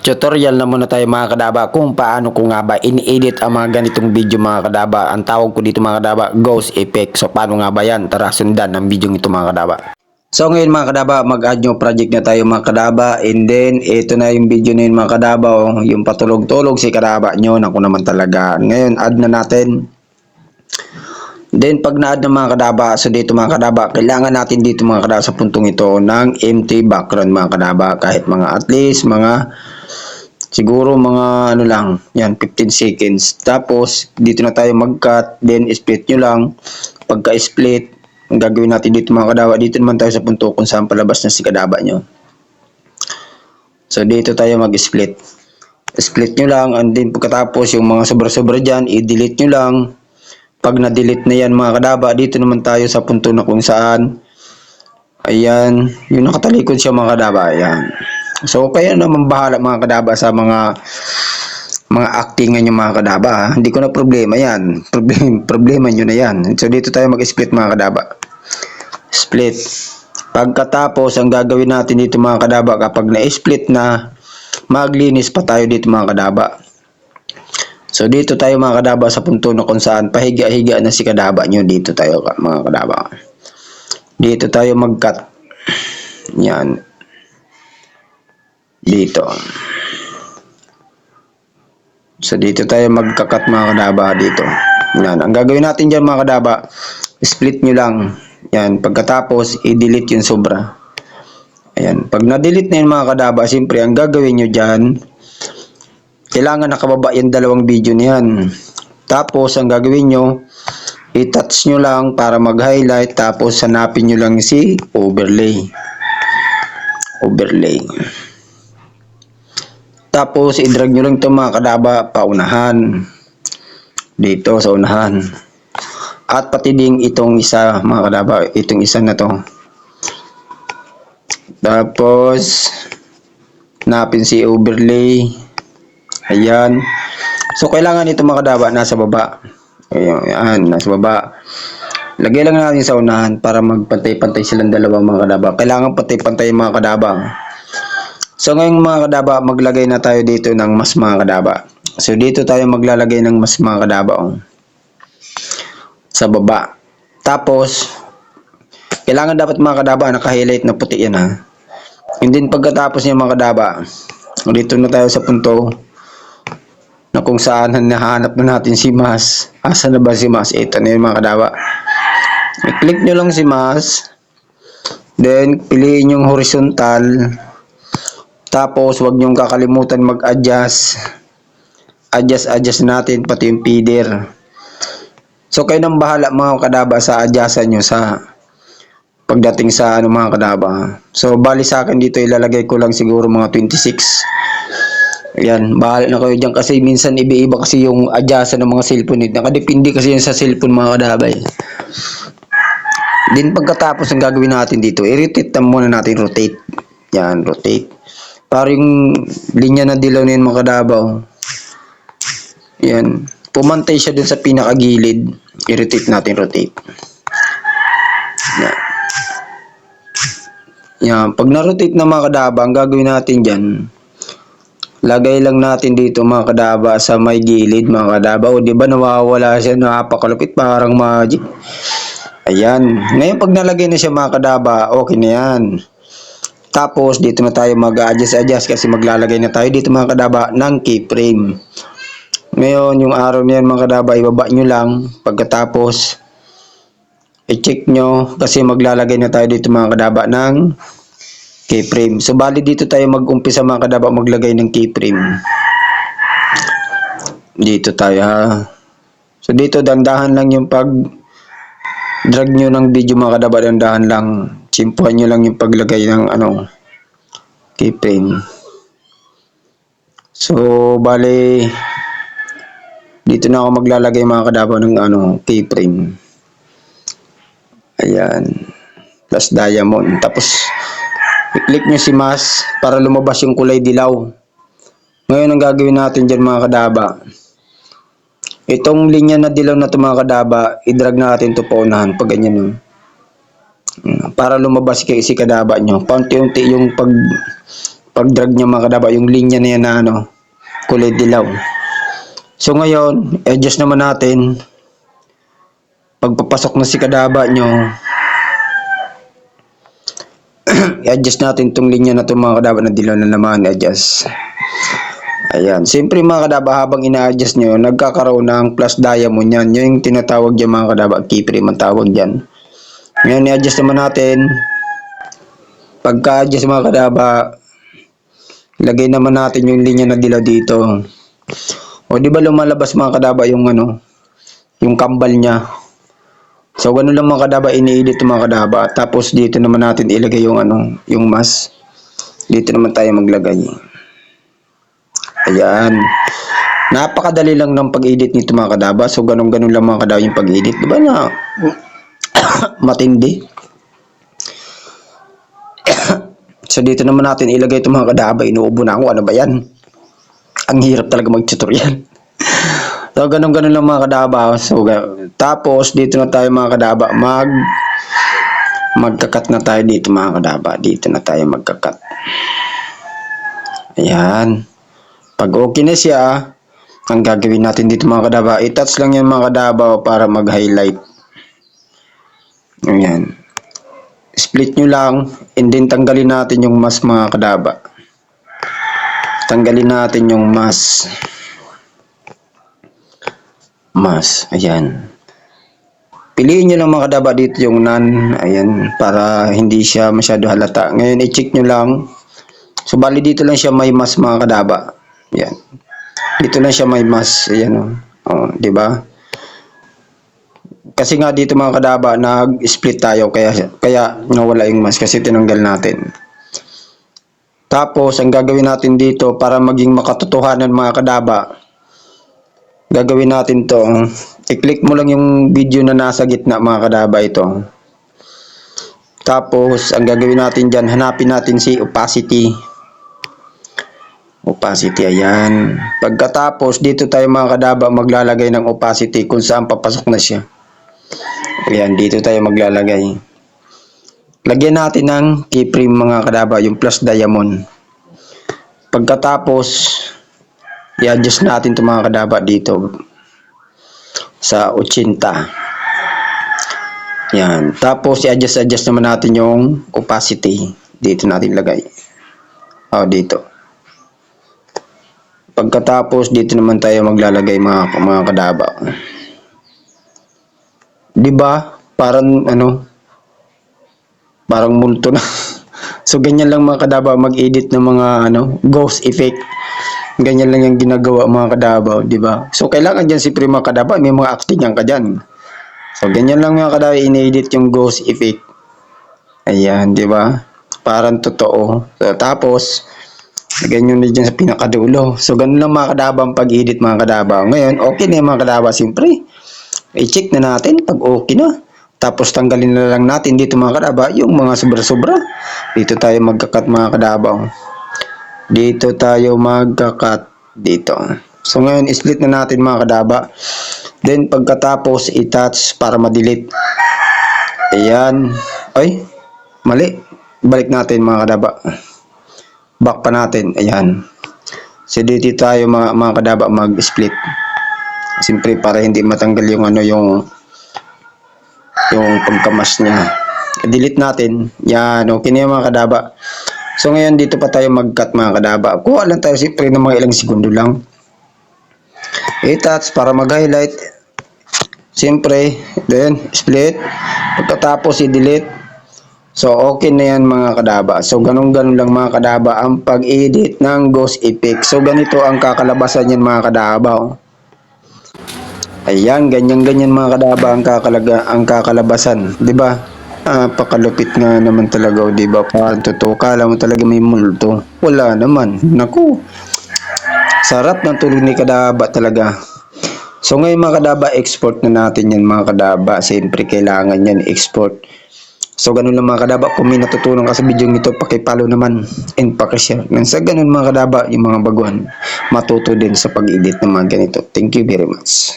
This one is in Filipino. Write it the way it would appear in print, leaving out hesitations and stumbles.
Tutorial na muna tayo mga kadaba kung paano ko nga ba in-edit ang mga ganitong video mga kadaba. Ang tawag ko dito mga kadaba, ghost effect. So paano nga ba yan? Tara sundan ang video ito mga kadaba. So ngayon mga kadaba, mag-add nyo project na tayo mga kadaba. And then ito na yung video na yun mga kadaba. Oh, yung patulog-tulog si kadaba nyo. Naku naman talaga. Ngayon add na natin. Then pag na-add ng mga kadaba, so dito mga kadaba, kailangan natin dito mga kadaba sa puntong ito ng empty background mga kadaba. Kahit mga at least mga siguro mga ano lang, yan 15 seconds. Tapos dito na tayo mag-cut, then split nyo lang. Pagka-split, ang gagawin natin dito mga kadaba, dito naman tayo sa punto kung saan palabas na si kadaba nyo. So dito tayo mag-split. Split nyo lang, and then pagkatapos yung mga sobra-sobra dyan, i-delete nyo lang. Pag na-delete na yan mga kadaba, dito naman tayo sa punto na kung saan, ayan, yung nakatalikod siya mga kadaba, ayan. So, kaya naman bahala mga kadaba sa mga actingan nyo mga kadaba. Ha? Hindi ko na problema yan. Problema nyo na yan. So, dito tayo mag-split mga kadaba. Split. Pagkatapos, ang gagawin natin dito mga kadaba, kapag na-split na, maglinis pa tayo dito mga kadaba. So, dito tayo mga kadaba sa punto na kung saan pahiga-higa na si kadaba nyo. Dito tayo mga kadaba. Dito tayo mag-cut. Yan. Dito. So, dito tayo magka-cut mga kadaba dito. Yan. Ang gagawin natin dyan mga kadaba, split nyo lang. Yan. Pagkatapos, i-delete yung sobra. Ayan. Pag na-delete na yun mga kadaba, siyempre, ang gagawin nyo dyan, kailangan nakababa yung dalawang video niyan. Tapos, ang gagawin nyo, i-touch nyo lang para mag-highlight. Tapos, hanapin nyo lang si overlay. Overlay. Tapos, i-drag nyo lang ito mga kadaba paunahan. Dito sa unahan. At pati din itong isa mga kadaba. Itong isa na to. Tapos, hanapin si overlay. Ayan. So, kailangan ito mga kadaba nasa baba. Ayan, nasa baba. Lagay lang natin sa unahan para magpantay-pantay silang dalawa mga kadaba. Kailangan pantay-pantay mga kadaba. So, ngayong mga kadaba, maglagay na tayo dito ng mas mga kadaba. So, dito tayo maglalagay ng mas mga kadaba. Oh. Sa baba. Tapos, kailangan dapat mga kadaba, naka-highlight na puti yan ha. And then, pagkatapos niya mga kadaba, dito na tayo sa punto na kung saan nahanap na natin si Mas. Asa na ba si Mas? Ito na yung mga kadaba. I-click nyo lang si Mas. Then, piliin yung horizontal. Tapos, huwag nyong kakalimutan mag-adjust. Adjust natin, pati yung feeder. So, kayo nang bahala mga kadaba sa adjustan nyo sa pagdating sa mga kadaba. So, bali sa akin dito, ilalagay ko lang siguro mga 26. Ayan, bahala na kayo dyan kasi minsan iba-iba kasi yung adjustan ng mga cellphone. Nakadepende kasi yan sa cellphone mga kadabay. Then pagkatapos ang gagawin natin dito, i-rotate na muna natin, rotate. Yan, rotate. Para yung linya na dilaw na yun mga kadabaw. Yan, pumantay siya dun sa pinakagilid. I-rotate natin, rotate. Yan. Yan, pag na-rotate na mga kadaba, ang gagawin natin dyan, lagay lang natin dito mga kadaba sa may gilid mga kadaba. O diba nawawala siya, napakalupit parang magic. Ayan. Ngayon pag nalagay na siya mga kadaba, okay na yan. Tapos dito na tayo mag-adjust kasi maglalagay na tayo dito mga kadaba ng keyframe. Ngayon yung araw na yan mga kadaba, ibaba nyo lang. Pagkatapos, i-check nyo kasi maglalagay na tayo dito mga kadaba ng keyframe. So, bali dito tayo mag-umpisa mga kadaba maglagay ng keyframe. Dito tayo ha. So, dito dandahan lang yung pag-drag nyo ng video mga kadaba. Dandahan lang. Simpuhan nyo lang yung paglagay ng keyframe. So, bali dito na ako maglalagay mga kadaba ng keyframe. Ayan. Plus diamond. Tapos, i-click nyo si Mas para lumabas yung kulay dilaw. Ngayon, ang gagawin natin dyan mga kadaba, itong linya na dilaw na ito mga kadaba, i-drag natin ito paunahan pag ganyan. Para lumabas si kadaba nyo. Paunti-unti yung pag-drag niya mga kadaba, yung linya na yan na ano, kulay dilaw. So ngayon, adjust naman natin. Pagpapasok na si kadaba nyo, i-adjust natin itong linya na itong mga kadaba na dilaw na naman, adjust. Ayan, siyempre mga kadaba, habang ina-adjust nyo, nagkakaroon ng plus diamond yan. Yung tinatawag dyan mga kadaba, keyframe ang tawag dyan. Ngayon, i-adjust naman natin. Pagka-adjust mga kadaba, lagay naman natin yung linya na dilaw dito. O di ba lumalabas mga kadaba yung ano, yung kambal niya. So ganun lang mga kadaba, ini-edit mga kadaba. Tapos dito naman natin ilagay yung ano, yung mask. Dito naman tayo maglagay. Ayan. Napakadali lang ng pag-edit nito mga kadaba. So ganun-ganun lang mga kadaba yung pag-edit. Di ba na matindi? So dito naman natin ilagay ito mga kadaba. Inuubo na ako. Ano ba yan? Ang hirap talaga mag-tutorial. So ganun-ganun lang mga kadaba. So tapos dito na tayo mga kadaba magkakat na tayo dito mga kadaba. Dito na tayo magkakat. Ayan. Pag okay na siya, ang gagawin natin dito mga kadaba, i-touch lang yan mga kadaba para mag-highlight. Ayan. Split nyo lang, and then tanggalin natin yung mask mga kadaba. Tanggalin natin yung mask. Mask. Ayan. Piliin nyo lang mga kadaba dito yung none. Ayan. Para hindi siya masyado halata. Ngayon, i-check nyo lang. So, bali dito lang siya may mask mga kadaba. Ayan. Dito lang siya may mask. Ayan o. Oh, diba? Kasi nga dito mga kadaba, nag-split tayo. Kaya nawala yung mask kasi tinanggal natin. Tapos, ang gagawin natin dito para maging makatotohanan mga kadaba, gagawin natin to. I-click mo lang yung video na nasa gitna mga kadaba ito. Tapos, ang gagawin natin dyan, hanapin natin si opacity. Opacity, ayan. Pagkatapos, dito tayo mga kadaba maglalagay ng opacity kung saan papasok na siya. Ayan, dito tayo maglalagay. Lagyan natin ng keyframe mga kadaba, yung plus diamond. Pagkatapos, i-adjust natin ito mga kadaba dito sa 80. Ayan. Tapos, i-adjust naman natin yung opacity. Dito natin lagay. O, dito. Pagkatapos, dito naman tayo maglalagay mga kadaba. Diba? Parang, parang multo na. So, ganyan lang mga kadaba mag-edit ng mga, ghost effect. Ganyan lang yung ginagawa mga kadaba, diba? So, kailangan dyan siyempre mga kadaba, may mga acting yan ka dyan. So, ganyan lang mga kadaba, in-edit yung ghost effect. Ayan, diba? Parang totoo. So, tapos, ganyan na dyan sa pinakadulo. So, ganun lang mga kadaba ang pag-edit mga kadaba. Ngayon, okay na yung mga kadaba. Siyempre, i-check na natin pag okay na. Tapos, tanggalin na lang natin dito mga kadaba yung mga sobra-sobra. Dito tayo magkakat mga kadaba. Dito tayo magkakat dito. So, ngayon, split na natin mga kadaba. Then, pagkatapos, i-touch para ma-delete. Ayan. Ay, mali. Balik natin mga kadaba. Back pa natin. Ayan. So, dito tayo mga kadaba mag-split. Siyempre, para hindi matanggal yung yung pagkamas niya. Delete natin. Yan. Okay na yung mga kadaba. So, ngayon, dito pa tayo mag-cut mga kadaba. Kuha lang tayo siyempre ng mga ilang segundo lang. I-touch para mag-highlight. Siyempre, then, split. Pagkatapos, i-delete. So, okay na yan mga kadaba. So, ganun-ganun lang mga kadaba ang pag-edit ng ghost effect. So, ganito ang kakalabasan yan mga kadaba. Ayan, ganyan-ganyan mga kadaba ang kakalabasan. Diba? Pakalupit nga naman talaga. Diba? Parang totoo. Kala mo talaga may multo. Wala naman. Naku. Sarap ng tulog ni kadaba talaga. So, ngayon mga kadaba, export na natin yan mga kadaba. Siyempre, kailangan yan export. So, ganun lang mga kadaba. Kung may natutunan ka sa video nito, pakipollow naman and pakishare. Nang sa ganun mga kadaba, yung mga baguhan, matuto din sa pag-edit ng mga ganito. Thank you very much.